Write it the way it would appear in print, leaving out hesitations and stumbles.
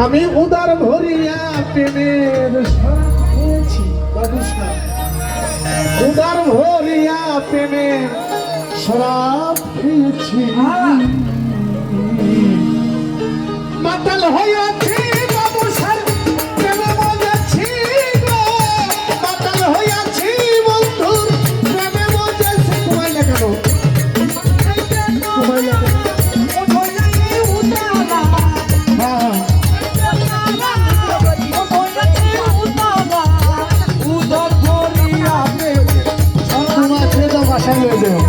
আমি উদার ভরিয়া প্রেমের শরাব খেয়েছি বাবুসা, উদার ভরিয়া প্রেমের শরাব খেয়েছি। মাতাল হইয়াছি বাবুসার প্রেমে মজেছি গো, মাতাল হইয়াছি বন্ধুর প্রেমে মজেছি। ঘুমাইলে কেন? ঘুমাইলে কেন? বাসায় লয়ে যাও।